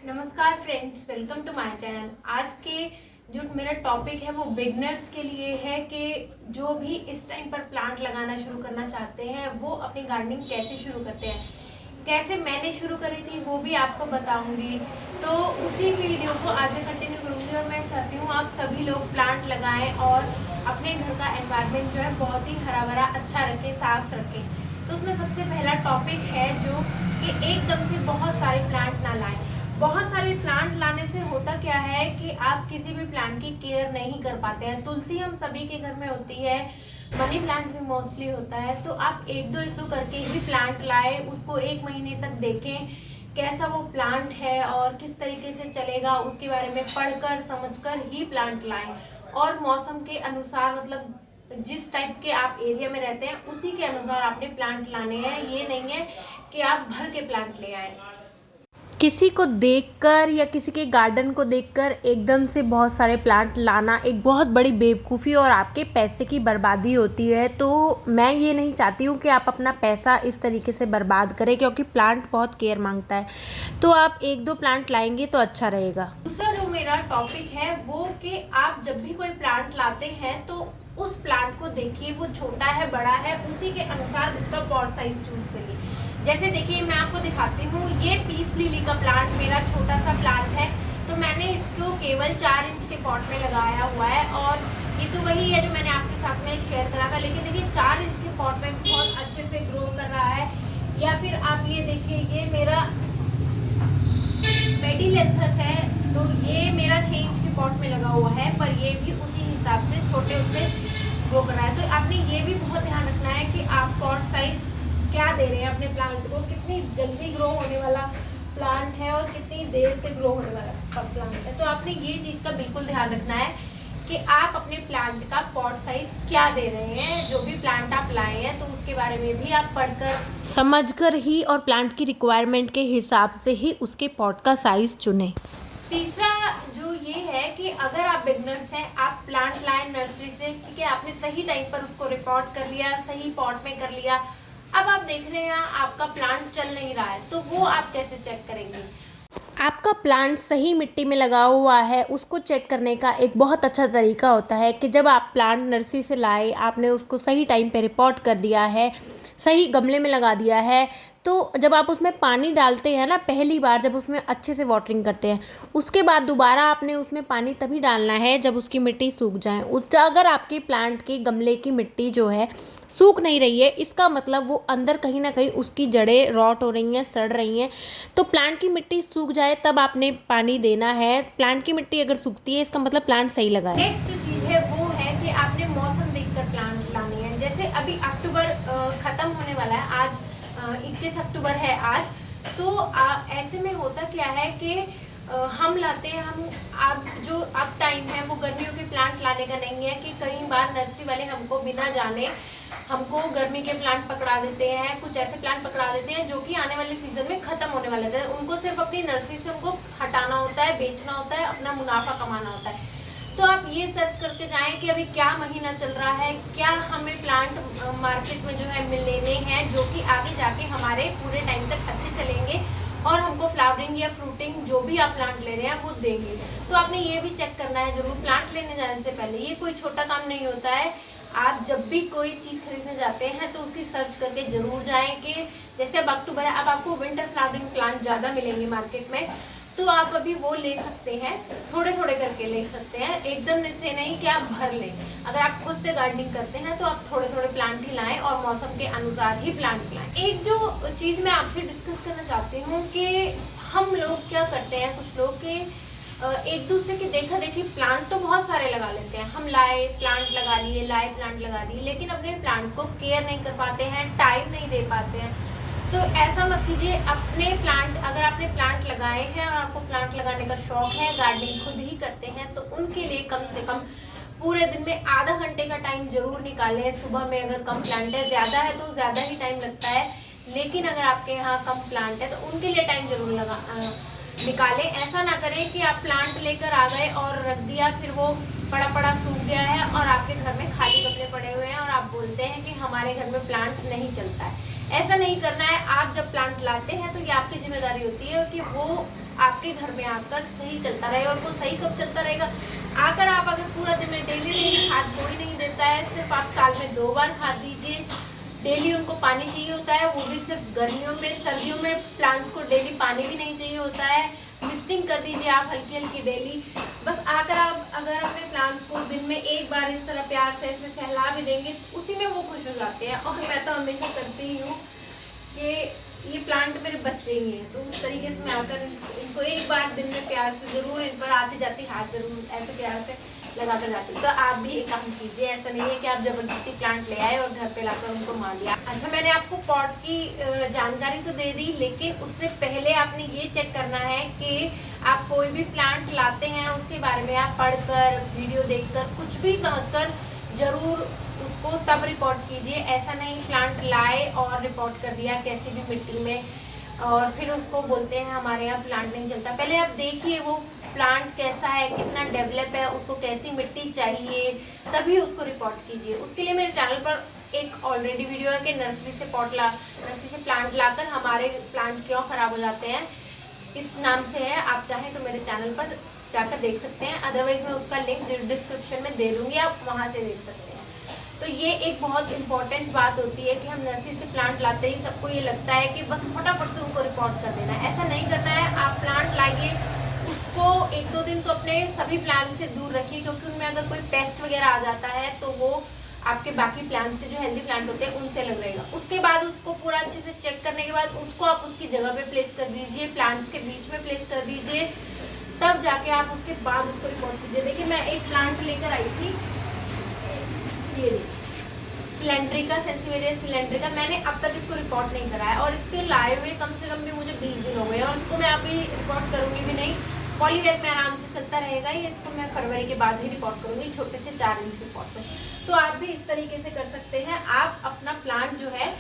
नमस्कार friends, welcome to my channel. आज के जो मेरा टॉपिक है वो बिगनर्स के लिए है कि जो भी इस टाइम पर प्लांट लगाना शुरू करना चाहते हैं वो अपनी गार्डनिंग कैसे शुरू करते हैं। कैसे मैंने शुरू करी थी वो भी आपको बताऊंगी, तो उसी वीडियो को आगे कंटिन्यू करूंगी। और मैं चाहती हूँ आप सभी लोग प्लांट लगाएं और अपने घर का एनवायरनमेंट जो है बहुत ही हरा भरा अच्छा रखें, साफ रखें। तो उसमें सबसे पहला टॉपिक है जो कि एकदम से बहुत सारे प्लांट ना लाएं। बहुत सारे प्लांट लाने से होता क्या है कि आप किसी भी प्लांट की केयर नहीं कर पाते हैं। तुलसी हम सभी के घर में होती है, मनी प्लांट भी मोस्टली होता है। तो आप एक दो करके ही प्लांट लाए, उसको एक महीने तक देखें कैसा वो प्लांट है और किस तरीके से चलेगा, उसके बारे में पढ़कर समझकर ही प्लांट लाएं। और मौसम के अनुसार, मतलब जिस टाइप के आप एरिया में रहते हैं उसी के अनुसार आपने प्लांट लाने हैं। ये नहीं है कि आप भर के प्लांट ले आए। किसी को देखकर या किसी के गार्डन को देखकर एकदम से बहुत सारे प्लांट लाना एक बहुत बड़ी बेवकूफ़ी और आपके पैसे की बर्बादी होती है। तो मैं ये नहीं चाहती हूँ कि आप अपना पैसा इस तरीके से बर्बाद करें, क्योंकि प्लांट बहुत केयर मांगता है। तो आप एक दो प्लांट लाएंगे तो अच्छा रहेगा। दूसरा जो मेरा टॉपिक है वो कि आप जब भी कोई प्लांट लाते हैं तो उस प्लांट को देखिए, वो छोटा है बड़ा है, उसी के अनुसार उसका पॉट साइज चूज करिए। जैसे देखिए मैं आपको दिखाती हूँ, ये पीस लिली का प्लांट मेरा छोटा सा प्लांट है। तो मैंने इसको केवल 4 इंच के पॉट में लगाया हुआ है और ये तो वही है जो मैंने आपके साथ में शेयर करा था। लेकिन देखिए 4 इंच के पॉट में बहुत अच्छे से ग्रो कर रहा है। या फिर आप ये देखिए, ये मेरा पेडीलेंथस है, तो ये मेरा 6 इंच के पॉट में लगा हुआ है, पर ये भी उसी हिसाब से छोटे उससे ग्रो कर रहा है। तो आपने ये भी बहुत ध्यान रखना है कि आप पॉट साइज क्या दे रहे हैं अपने प्लांट को, कितनी जल्दी ग्रो होने वाला प्लांट है और कितनी देर से ग्रो होने वाला प्लांट है। तो आपने ये चीज का बिल्कुल ध्यान रखना है कि आप अपने प्लांट का पॉट साइज क्या दे रहे हैं। जो भी प्लांट आप लाए हैं तो उसके बारे में भी आप पढ़कर समझकर ही और प्लांट की रिक्वायरमेंट के हिसाब से ही उसके पॉट का साइज चुनें। तीसरा जो ये है कि अगर आप बिगनर्स हैं, आप प्लांट लाएं नर्सरी से, ठीक है, आपने सही टाइम पर उसको रिकॉर्ड कर लिया, सही पॉट में कर लिया। अब आप देख रहे हैं आपका प्लांट चल नहीं रहा है, तो वो आप कैसे चेक करेंगे। आपका प्लांट सही मिट्टी में लगा हुआ है, उसको चेक करने का एक बहुत अच्छा तरीका होता है कि जब आप प्लांट नर्सरी से लाए, आपने उसको सही टाइम पे रिपोर्ट कर दिया है, सही गमले में लगा दिया है, तो जब आप उसमें पानी डालते हैं ना, पहली बार जब उसमें अच्छे से वाटरिंग करते हैं, उसके बाद दोबारा आपने उसमें पानी तभी डालना है जब उसकी मिट्टी सूख जाए। अगर आपके प्लांट के गमले की मिट्टी जो है सूख नहीं रही है, इसका मतलब वो अंदर कहीं ना कहीं उसकी जड़ें रॉट हो रही हैं, सड़ रही हैं। तो प्लांट की मिट्टी सूख जाए तब आपने पानी देना है। प्लांट की मिट्टी अगर सूखती है, इसका मतलब प्लांट सही लगा है। नेक्स्ट जो चीज़ है वो है कि आपने मौसम देखकर प्लांट लानी है। जैसे अभी अक्टूबर खत्म होने वाला है, आज 21 अक्टूबर है आज। तो ऐसे में होता क्या है कि हम लाते हैं, अब टाइम है वो गर्मियों के प्लांट लाने का नहीं है। कि कई बार नर्सरी वाले हमको बिना जाने हमको गर्मी के प्लांट पकड़ा देते हैं, कुछ ऐसे प्लांट पकड़ा देते हैं जो कि आने वाले सीजन में खत्म होने वाले थे। उनको सिर्फ अपनी नर्सरी से उनको हटाना होता है, बेचना होता है, अपना मुनाफा कमाना होता है। तो आप ये सर्च करके जाएं कि अभी क्या महीना चल रहा है, क्या हमें प्लांट मार्केट में जो है मिल लेने हैं जो कि आगे जाके हमारे पूरे टाइम तक अच्छे चलेंगे और हमको फ्लावरिंग या फ्रूटिंग जो भी आप प्लांट ले रहे हैं वो देंगे। तो आपने ये भी चेक करना है जरूर प्लांट लेने जाने से पहले। ये कोई छोटा काम नहीं होता है। आप जब भी कोई चीज़ खरीदने जाते हैं तो उसकी सर्च करके जरूर जाएं कि जैसे अब अक्टूबर है, अब आपको विंटर फ्लावरिंग प्लांट ज़्यादा मिलेंगे मार्केट में, तो आप अभी वो ले सकते हैं, थोड़े थोड़े करके ले सकते हैं, एकदम से नहीं कि आप भर लें। अगर आप खुद से गार्डनिंग करते हैं तो आप थोड़े थोड़े प्लांट ही लाएं और मौसम के अनुसार ही प्लांट लाएं। एक जो चीज़ मैं आपसे डिस्कस करना चाहती हूँ कि हम लोग क्या करते हैं, कुछ लोग के एक दूसरे की देखा देखी प्लांट तो बहुत सारे लगा लेते हैं। हम लाए प्लांट लगा लिए, लाए प्लांट लगा दिए, लेकिन अपने प्लांट को केयर नहीं कर पाते हैं, टाइम नहीं दे पाते हैं। तो ऐसा मत कीजिए। अपने प्लांट, अगर आपने प्लांट लगाए हैं और आपको प्लांट लगाने का शौक है, गार्डनिंग खुद ही करते हैं, तो उनके लिए कम से कम पूरे दिन में आधा घंटे का टाइम जरूर निकालें। सुबह में अगर कम प्लांट है, ज़्यादा है तो ज़्यादा ही टाइम लगता है, लेकिन अगर आपके यहाँ कम प्लांट है तो उनके लिए टाइम जरूर निकालें। ऐसा ना करें कि आप प्लांट लेकर आ गए और रख दिया, फिर वो पड़ा पड़ा सूख गया है और आपके घर में खाली गमले पड़े हुए हैं और आप बोलते हैं कि हमारे घर में प्लांट नहीं चलता है। ऐसा नहीं करना है। आप जब प्लांट लाते हैं तो ये आपकी जिम्मेदारी होती है कि वो आपके घर में आकर सही चलता रहे। और वो सही कब चलता रहेगा, आकर आप अगर पूरा दिन में डेली खाद कोई नहीं देता है, सिर्फ आप साल में 2 बार खाद दीजिए। डेली उनको पानी चाहिए होता है, वो भी सिर्फ गर्मियों में। सर्दियों में प्लांट्स को डेली पानी भी नहीं चाहिए होता है। मिस्टिंग कर दीजिए आप हल्की हल्की डेली। बस आकर आप अगर अपने प्लांट्स को दिन में एक बार इस तरह प्यार से ऐसे सहला भी देंगे, उसी में वो खुश हो जाते हैं। और मैं तो हमेशा करती ही हूँ कि ये प्लांट मेरे बच्चे ही हैं, तो उस तरीके से मैं आकर इनको एक बार दिन में प्यार से जरूर इन पर आती जाती हाथ जरूर ऐसे प्यार से लगा कर जाती हूँ। तो आप भी एक काम कीजिए, ऐसा नहीं है कि आप जबरदस्ती प्लांट ले आए और घर पे लाकर उनको मार दिया। अच्छा, मैंने आपको पॉट की जानकारी तो दे दी, लेकिन उससे पहले आपने ये चेक करना है कि आप कोई भी प्लांट लाते हैं उसके बारे में आप पढ़कर, वीडियो देखकर, कुछ भी समझकर जरूर उसको तब रिपोर्ट कीजिए। ऐसा नहीं प्लांट लाए और रिपोर्ट कर दिया कैसी भी मिट्टी में, और फिर उसको बोलते हैं हमारे यहाँ प्लांट नहीं चलता। पहले आप देखिए वो प्लांट कैसा है, कितना डेवलप है, उसको कैसी मिट्टी चाहिए, तभी उसको रिपोर्ट कीजिए। उसके लिए मेरे चैनल पर एक ऑलरेडी वीडियो है कि नर्सरी से प्लांट लाकर हमारे प्लांट क्यों खराब हो जाते हैं, इस नाम से है। आप चाहें तो मेरे चैनल पर जाकर देख सकते हैं, अदरवाइज मैं उसका लिंक डिस्क्रिप्शन में दे दूंगी, आप वहाँ से देख सकते हैं। तो ये एक बहुत इंपॉर्टेंट बात होती है कि हम नर्सरी से प्लांट लाते ही सबको ये लगता है कि बस फटाफट से उनको रिपोर्ट कर देना है। ऐसा नहीं करना है। आप प्लांट लाइए, उसको 1-2 दिन तो अपने सभी प्लांट से दूर रखिए, क्योंकि उनमें अगर कोई पेस्ट वगैरह आ जाता है तो वो आपके बाकी प्लांट से, जो हेल्दी प्लांट होते हैं, उनसे लग रहेगा। उसके बाद उसको पूरा अच्छे से चेक करने के बाद उसको आप उसकी जगह पे प्लेस कर दीजिए, प्लांट्स के बीच में प्लेस कर दीजिए, तब जाके आप उसके बाद उसको रिपोर्ट कीजिए। देखिए मैं एक प्लांट लेकर आई थी, ये सिलेंड्रिका, सेंसिवेरिया सिलेंड्रिका। मैंने अब तक इसको रिपोर्ट नहीं कराया, और इसके लाए हुए कम से कम भी मुझे 20 दिन हो गए, और इसको मैं अभी रिपोर्ट करूंगी भी नहीं। पॉलीबैग में आराम से चलता रहेगा, ये इसको मैं फरवरी के बाद ही रिपोर्ट करूंगी, छोटे से 4 इंच के पॉट में। तो आप भी इस तरीके से कर सकते हैं। आप अपना प्लांट जो है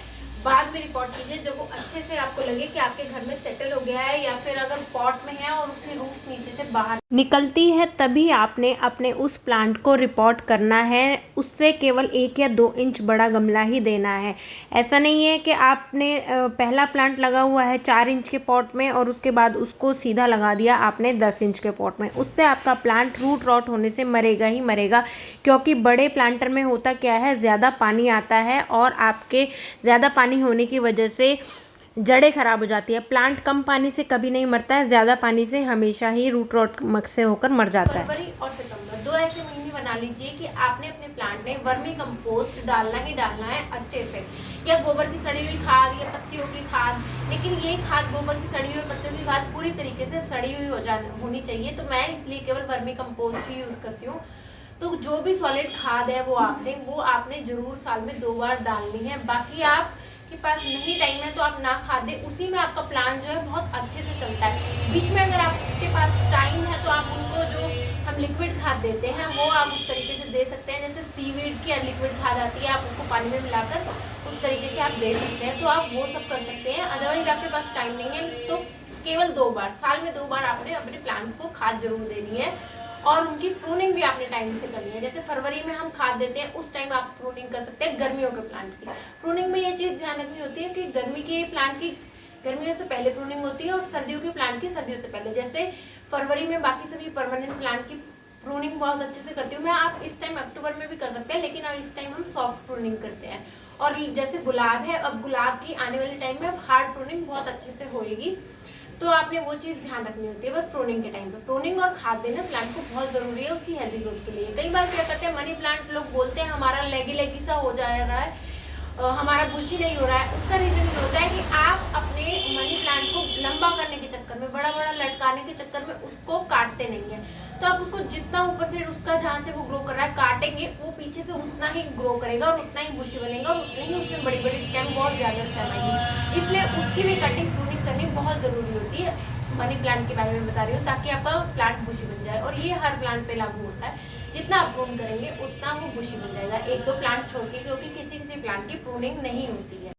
बाद में रिपोर्ट कीजिए, जब वो अच्छे से आपको लगे कि आपके घर में सेटल हो गया है, या फिर अगर पॉट में है और उसकी रूट नीचे से बाहर निकलती है, तभी आपने अपने उस प्लांट को रिपोर्ट करना है। उससे केवल 1 या 2 इंच बड़ा गमला ही देना है। ऐसा नहीं है कि आपने पहला प्लांट लगा हुआ है 4 इंच के पॉट में और उसके बाद उसको सीधा लगा दिया आपने 10 इंच के पॉट में। उससे आपका प्लांट रूट रॉट होने से मरेगा ही मरेगा, क्योंकि बड़े प्लांटर में होता क्या है, ज़्यादा पानी आता है, और आपके ज़्यादा पानी होने की वजह से जड़ें खराब हो जाती है। प्लांट कम पानी से कभी नहीं मरता है, ज़्यादा पानी से हमेशा ही रूट रॉट से होकर मर जाता है। फरवरी और सितंबर 2 ऐसे महीने बना लीजिए कि आपने अपने प्लांट में वर्मी कंपोस्ट डालना ही डालना है अच्छे से, या गोबर की सड़ी हुई खाद या पत्तियों की खाद। लेकिन ये खाद, गोबर की सड़ी हुई पत्तियों की खाद, पूरी तरीके से सड़ी हुई होनी चाहिए। तो मैं इसलिए केवल वर्मी कंपोस्ट ही यूज़ करती हूँ। तो जो भी सॉलिड खाद है वो आपने जरूर साल में 2 बार डालनी है। बाकी आप के पास नहीं टाइम है तो आप ना खाद दें, उसी में आपका प्लांट जो है बहुत अच्छे से चलता है। बीच में अगर आपके पास टाइम है तो आप उनको जो हम लिक्विड खाद देते हैं वो आप उस तरीके से दे सकते हैं, जैसे सीवीड की लिक्विड खाद आती है, आप उसको पानी में मिलाकर उस तरीके से आप दे सकते हैं। तो आप वो सब कर सकते हैं। अदरवाइज आपके पास टाइम नहीं है तो केवल 2 बार, साल में 2 बार आपने अपने प्लांट्स को खाद जरूर देनी है, और उनकी प्रूनिंग भी आपने टाइम से करनी है। जैसे फरवरी में हम खाद देते हैं, उस टाइम आप प्रूनिंग कर सकते हैं गर्मियों के प्लांट की। प्रूनिंग में ये चीज़ ध्यान रखनी होती है कि गर्मी के प्लांट की गर्मियों से पहले प्रूनिंग होती है, और सर्दियों के प्लांट की सर्दियों से पहले। जैसे फरवरी में बाकी सभी परमानेंट प्लांट की प्रूनिंग बहुत अच्छे से करती हूँ मैं। आप इस टाइम अक्टूबर में भी कर सकते हैं, लेकिन अब इस टाइम हम सॉफ्ट प्रूनिंग करते हैं। और जैसे गुलाब है, अब गुलाब की आने वाले टाइम में अब हार्ड प्रूनिंग बहुत अच्छे से होएगी। तो आपने वो चीज़ ध्यान रखनी होती है बस प्रूनिंग के टाइम पे। प्रूनिंग और खाद देना प्लांट को बहुत ज़रूरी है उसकी हेल्दी ग्रोथ के लिए। कई बार क्या करते हैं, मनी प्लांट लोग बोलते हैं हमारा लेगी सा हो जा रहा है, हमारा बुशी नहीं हो रहा है। उसका रीज़न ये होता है कि आप अपने मनी प्लांट को लंबा करने के चक्कर में, बड़ा बड़ा लटकाने के चक्कर में उसको काटते नहीं है। तो आप उसको जितना ऊपर से उसका जहाँ से वो ग्रो कर रहा है काटेंगे, वो पीछे से उतना ही ग्रो करेगा और उतना ही बुशी बनेगा, और उतनी ही उसमें बड़ी बड़ी स्टेम, बहुत ज़्यादा स्टेम आएगी। इसलिए उसकी भी कटिंग प्रूनिंग करनी बहुत ज़रूरी होती है। मनी प्लांट के बारे में बता रही हूँ, ताकि आपका प्लांट बुशी बन जाए। और ये हर प्लांट पे लागू होता है, जितना आप प्रून करेंगे उतना वो बुशी बन जाएगा, 1-2 प्लांट छोड़ के, क्योंकि किसी किसी प्लांट की प्रूनिंग नहीं होती है।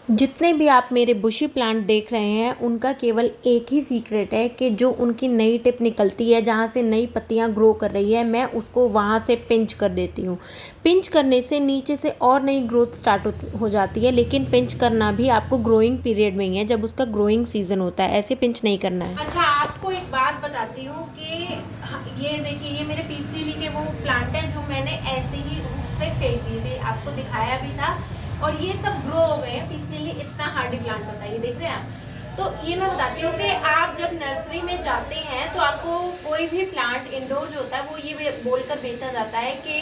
जितने भी आप मेरे बुशी प्लांट देख रहे हैं उनका केवल एक ही सीक्रेट है कि जो उनकी नई टिप निकलती है, जहाँ से नई पत्तियाँ ग्रो कर रही है, मैं उसको वहाँ से पिंच कर देती हूँ। पिंच करने से नीचे से और नई ग्रोथ स्टार्ट हो जाती है, लेकिन पिंच करना भी आपको ग्रोइंग पीरियड में ही है, जब उसका ग्रोइंग सीजन होता है। ऐसे पिंच नहीं करना है। अच्छा, आपको एक बात बताती हूँ कि ये देखिए, ये मेरे पीस लिली के वो प्लांट है जो मैंने ऐसे ही रूट से फेंक दिए थे, आपको दिखाया भी था, और ये सब ग्रो हो गए हैं। पीस लिली इतना हार्डी प्लांट होता है, ये देख रहे हैं आप। तो ये मैं बताती हूँ कि आप जब नर्सरी में जाते हैं तो आपको कोई भी प्लांट इंडोर जो होता है वो ये बोलकर बेचा जाता है कि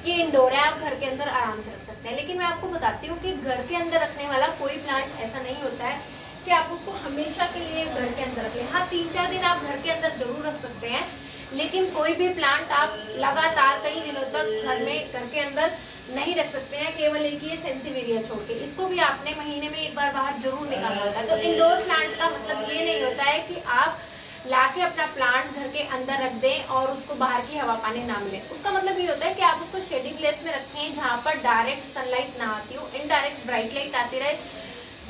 ये इंडोर है, आप घर के अंदर आराम से रख सकते हैं। लेकिन मैं आपको बताती हूँ कि घर के अंदर रखने वाला कोई प्लांट ऐसा नहीं होता है कि आप उसको हमेशा के लिए घर के अंदर रख लें। हाँ, 3-4 दिन आप घर के अंदर जरूर रख सकते हैं, लेकिन कोई भी प्लांट आप लगातार कई दिनों तक घर के अंदर नहीं रख सकते हैं, केवल एक ये सेंसिवेरिया छोड़ के। इसको भी आपने महीने में एक बार बाहर जरूर निकालना होता है। तो इंडोर प्लांट का मतलब ये नहीं होता है कि आप लाके अपना प्लांट घर के अंदर रख दें और उसको बाहर की हवा पानी ना मिले। उसका मतलब ये होता है कि आप उसको शेडिंग प्लेस में रखें जहाँ पर डायरेक्ट सनलाइट ना आती हो, इनडायरेक्ट ब्राइट लाइट आती रहे।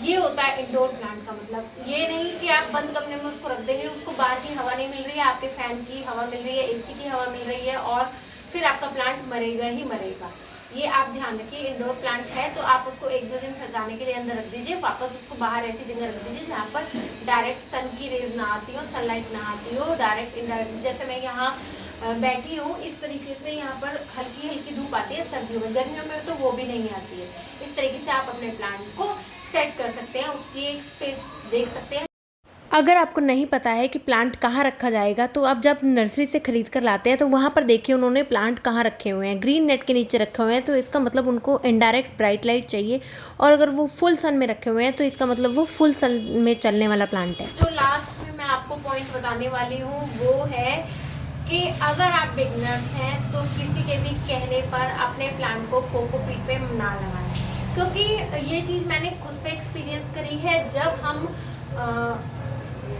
ये होता है इंडोर प्लांट का मतलब। ये नहीं कि आप बंद कमरे में उसको रख देंगे, उसको बाहर की हवा नहीं मिल रही है, आपके फैन की हवा मिल रही है, एसी की हवा मिल रही है, और फिर आपका प्लांट मरेगा ही मरेगा। ये आप ध्यान रखिए, इंडोर प्लांट है तो आप उसको 1-2 दिन सजाने के लिए अंदर रख दीजिए, वापस उसको बाहर ऐसी जगह रख दीजिए जहाँ पर डायरेक्ट सन की रेज ना आती हो, सनलाइट ना आती हो, डायरेक्ट इनडायरेक्ट। जैसे मैं यहाँ बैठी हूँ, इस तरीके से यहाँ पर हल्की हल्की धूप आती है सर्दियों में, गर्मियों में तो वो भी नहीं आती है। इस तरीके से आप अपने प्लांट को सेट कर सकते हैं, उसकी एक स्पेस देख सकते हैं। अगर आपको नहीं पता है कि प्लांट कहाँ रखा जाएगा, तो आप जब नर्सरी से ख़रीद कर लाते हैं तो वहाँ पर देखिए उन्होंने प्लांट कहाँ रखे हुए हैं। ग्रीन नेट के नीचे रखे हुए हैं, तो इसका मतलब उनको इनडायरेक्ट ब्राइट लाइट चाहिए। और अगर वो फुल सन में रखे हुए हैं तो इसका मतलब वो फुल सन में चलने वाला प्लांट है। जो लास्ट में मैं आपको पॉइंट बताने वाली हूँ वो है कि अगर आप बिगनर्स हैं तो किसी के भी कहने पर अपने प्लांट को कोकोपीट पे ना लगाएं, क्योंकि ये चीज़ मैंने खुद से एक्सपीरियंस करी है। जब हम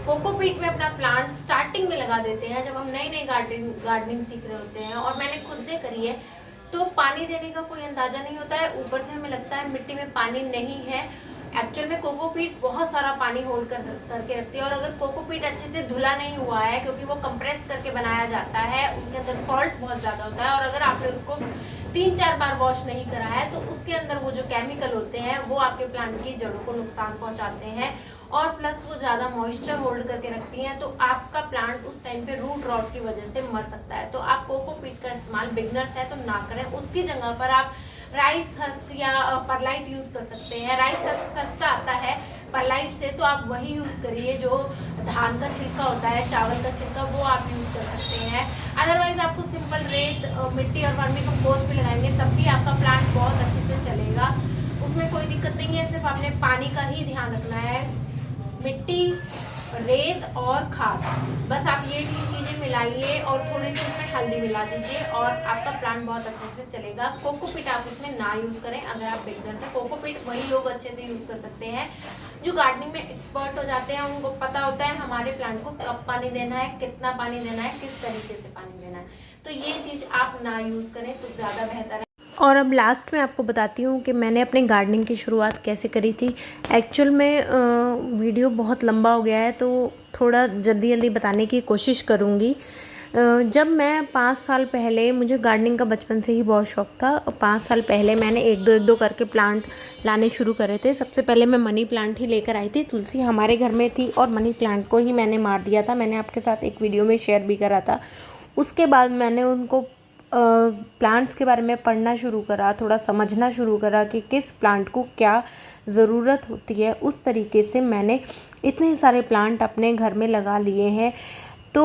कोकोपीट में अपना प्लांट स्टार्टिंग में लगा देते हैं, जब हम नई नई गार्डनिंग सीख रहे होते हैं, और मैंने खुद ने करी है, तो पानी देने का कोई अंदाजा नहीं होता है। ऊपर से हमें लगता है मिट्टी में पानी नहीं है, एक्चुअल में कोकोपीट बहुत सारा पानी होल्ड करके रखती है। और अगर कोकोपीट अच्छे से धुला नहीं हुआ है, क्योंकि वो कंप्रेस करके बनाया जाता है, उसके अंदर सॉल्ट बहुत ज़्यादा होता है, और अगर आपने उसको 3-4 बार वॉश नहीं करा है तो उसके अंदर वो जो केमिकल होते हैं वो आपके प्लांट की जड़ों को नुकसान पहुंचाते हैं, और प्लस वो ज़्यादा मॉइस्चर होल्ड करके रखती हैं, तो आपका प्लांट उस टाइम पे रूट रॉट की वजह से मर सकता है। तो आप कोकोपीट का इस्तेमाल बिगनर्स है तो ना करें। उसकी जगह पर आप राइस हस्क या परलाइट यूज़ कर सकते हैं। राइस हस्क सस्ता आता है परलाइट से, तो आप वही यूज़ करिए। जो धान का छिलका होता है, चावल का छिलका, वो आप यूज़ कर सकते हैं। अदरवाइज आपको सिंपल रेत, मिट्टी और वर्मी कंपोस्ट भी लगाएंगे तब भी आपका प्लांट बहुत अच्छे से चलेगा, उसमें कोई दिक्कत नहीं है। सिर्फ आपने पानी का ही ध्यान रखना है, मिट्टी, रेत और खाद, बस आप ये 3 चीज़ें मिलाइए और थोड़ी सी उसमें हल्दी मिला दीजिए और आपका प्लांट बहुत अच्छे से चलेगा। कोकोपीट आप उसमें ना यूज़ करें अगर आप बिगनर से। कोकोपीट वही लोग अच्छे से यूज़ कर सकते हैं जो गार्डनिंग में एक्सपर्ट हो जाते हैं, उनको पता होता है हमारे प्लांट को कब पानी देना है, कितना पानी देना है, किस तरीके से पानी देना है। तो ये चीज़ आप ना यूज़ करें तो ज़्यादा बेहतर है। और अब लास्ट में आपको बताती हूँ कि मैंने अपने गार्डनिंग की शुरुआत कैसे करी थी। एक्चुअल में वीडियो बहुत लंबा हो गया है तो थोड़ा जल्दी जल्दी बताने की कोशिश करूँगी। जब मैं 5 साल पहले, मुझे गार्डनिंग का बचपन से ही बहुत शौक़ था। 5 साल पहले मैंने एक दो करके प्लांट लाने शुरू करे थे। सबसे पहले मैं मनी प्लांट ही लेकर आई थी। तुलसी हमारे घर में थी और मनी प्लांट को ही मैंने मार दिया था। मैंने आपके साथ एक वीडियो में शेयर भी करा था। उसके बाद मैंने उनको प्लांट्स के बारे में पढ़ना शुरू करा, थोड़ा समझना शुरू करा कि किस प्लांट को क्या ज़रूरत होती है। उस तरीके से मैंने इतने सारे प्लांट अपने घर में लगा लिए हैं। तो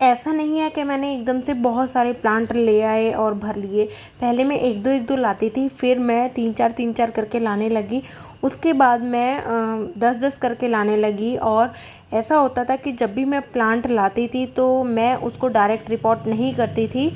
ऐसा नहीं है कि मैंने एकदम से बहुत सारे प्लांट ले आए और भर लिए। पहले मैं एक दो लाती थी, फिर मैं 3-4 करके लाने लगी। उसके बाद मैं 10-10 करके लाने लगी। और ऐसा होता था कि जब भी मैं प्लांट लाती थी तो मैं उसको डायरेक्ट रिपोर्ट नहीं करती थी,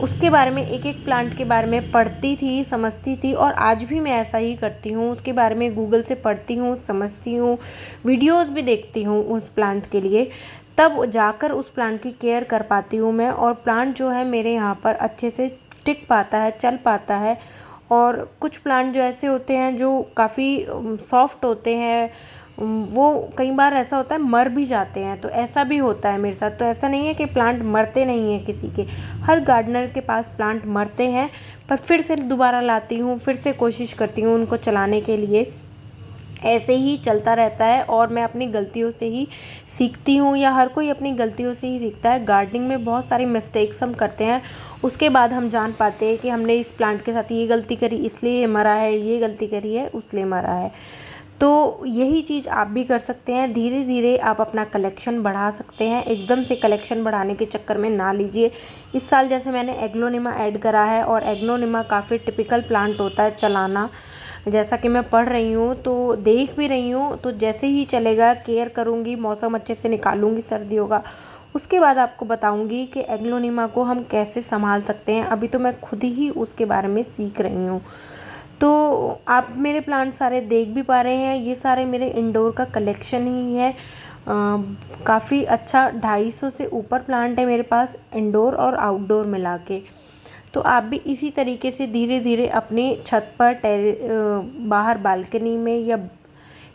उसके बारे में एक एक प्लांट के बारे में पढ़ती थी, समझती थी। और आज भी मैं ऐसा ही करती हूँ, उसके बारे में गूगल से पढ़ती हूँ, समझती हूँ, वीडियोस भी देखती हूँ उस प्लांट के लिए, तब जाकर उस प्लांट की केयर कर पाती हूँ मैं। और प्लांट जो है मेरे यहाँ पर अच्छे से टिक पाता है, चल पाता है। और कुछ प्लांट जो ऐसे होते हैं जो काफ़ी सॉफ्ट होते हैं, वो कई बार ऐसा होता है मर भी जाते हैं। तो ऐसा भी होता है मेरे साथ। तो ऐसा नहीं है कि प्लांट मरते नहीं हैं किसी के, हर गार्डनर के पास प्लांट मरते हैं, पर फिर से दोबारा लाती हूँ, फिर से कोशिश करती हूँ उनको चलाने के लिए। ऐसे ही चलता रहता है और मैं अपनी गलतियों से ही सीखती हूँ, या हर कोई अपनी गलतियों से ही सीखता है। गार्डनिंग में बहुत सारी मिस्टेक्स हम करते हैं, उसके बाद हम जान पाते हैं कि हमने इस प्लांट के साथ ये गलती करी इसलिए ये मरा है, ये गलती करी है उसलिए मरा है। तो यही चीज़ आप भी कर सकते हैं। धीरे धीरे आप अपना कलेक्शन बढ़ा सकते हैं, एकदम से कलेक्शन बढ़ाने के चक्कर में ना लीजिए। इस साल जैसे मैंने एग्लोनिमा ऐड करा है, और एग्लोनिमा काफ़ी टिपिकल प्लांट होता है चलाना। जैसा कि मैं पढ़ रही हूँ तो देख भी रही हूँ, तो जैसे ही चलेगा केयर करूँगी, मौसम अच्छे से निकालूंगी सर्दियों का, उसके बाद आपको बताऊंगी कि एग्लोनिमा को हम कैसे संभाल सकते हैं। अभी तो मैं खुद ही उसके बारे में सीख रही हूँ। तो आप मेरे प्लांट सारे देख भी पा रहे हैं, ये सारे मेरे इंडोर का कलेक्शन ही है। काफ़ी अच्छा 250 से ऊपर प्लांट है मेरे पास, इंडोर और आउटडोर मिला के। तो आप भी इसी तरीके से धीरे धीरे अपने छत पर बाहर बालकनी में, या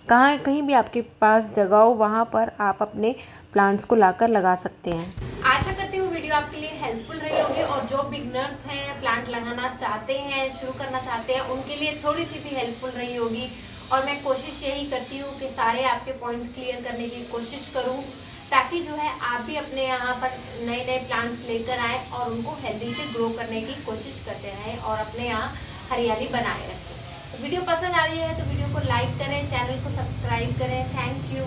कहाँ कहीं भी आपके पास जगह हो वहाँ पर आप अपने प्लांट्स को लाकर लगा सकते हैं। आशा करती हूँ वीडियो आपके लिए हेल्पफुल रही होगी, और जो बिगनर्स हैं, प्लांट लगाना चाहते हैं, शुरू करना चाहते हैं, उनके लिए थोड़ी सी भी हेल्पफुल रही होगी। और मैं कोशिश यही करती हूँ कि सारे आपके पॉइंट्स क्लियर करने की कोशिश करूँ, ताकि जो है आप भी अपने यहाँ पर नए नए प्लांट्स लेकर आएँ और उनको हेल्दी से ग्रो करने की कोशिश करते रहें और अपने यहाँ हरियाली बनाए रखें। तो वीडियो पसंद आ रही है तो वीडियो को लाइक करें, चैनल को सब्सक्राइब करें। Thank you.